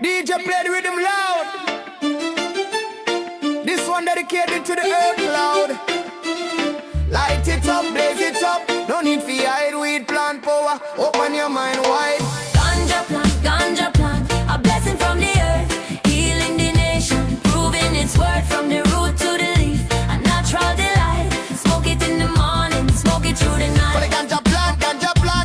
DJ play the rhythm loud. This one dedicated to the earth cloud. Light it up, blaze it up. No need for hide, weed plant power. Open your mind wide. Ganja plant, a blessing from the earth, healing the nation, proving its worth from the root to the leaf. A natural delight. Smoke it in the morning, smoke it through the night. For the ganja plant,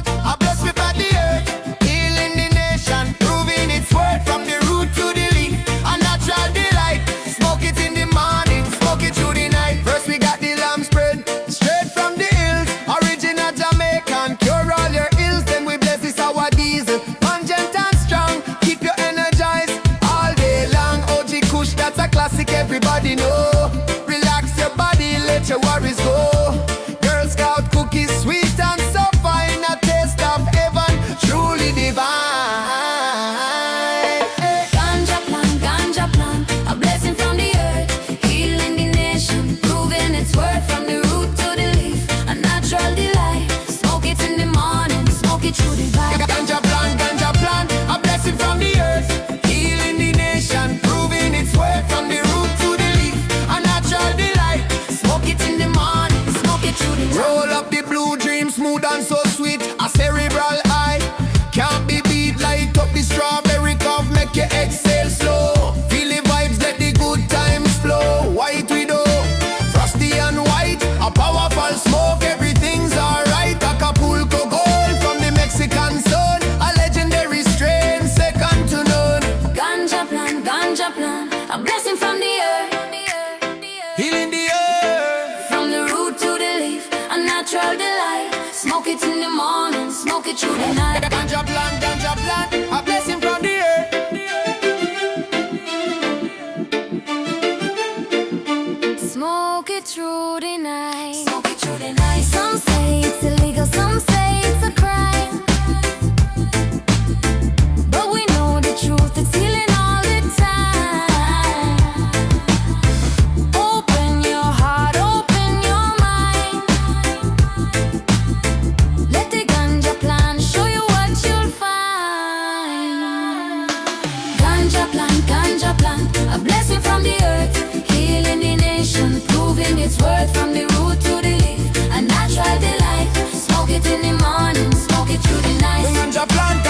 a blessing from the earth, healing the nation, proving its worth from the root to the leaf. A natural delight. Smoke it in the morning, smoke it through the night. First we got the lamb spread, straight from the hills, original Jamaican, cure all your ills. Then we bless this our diesel, pungent and strong, keep you energized all day long. OG Kush, that's a classic, everybody know. Relax your body, let your worries go. Girl Scout cookies, sweet and so fine, a taste of heaven, truly divine. Ganja plant, a blessing from the earth, healing the nation, proving its worth from the root to the leaf. A natural delight. Smoke it in the morning, smoke it through the night. Ganja plant, a blessing from the earth, healing the nation, proving its worth from the root to the leaf. A natural delight. Smoke it in the morning, smoke it through the night. Roll up the blue dream, smooth and so sweet. A cerebral high, can't be beat. Light up the strawberry cough, make you exhale slow. Feel the vibes, let the good times flow. White widow, frosty and white, a powerful smoke, everything's alright. Acapulco gold from the Mexican sun, a legendary strain, second to none. Ganja plant, a blessing from the earth, Healing the earth. from the root to the leaf. A natural delight. Smoke it in the morning, smoke it through the night. Ganja plant, a blessing from the earth. Smoke it through the night. Smoke it through the night. Some say it's illegal, some say it's a crime. But we know the truth, it's healing all the time. Open your heart, open your mind. Let the ganja plant show you what you'll find. Ganja plant, a blessing from the earth, healing the nation, proving its worth from the root to the leaf. A natural delight. Smoke it in the morning, smoke it through the night. Ganja plant,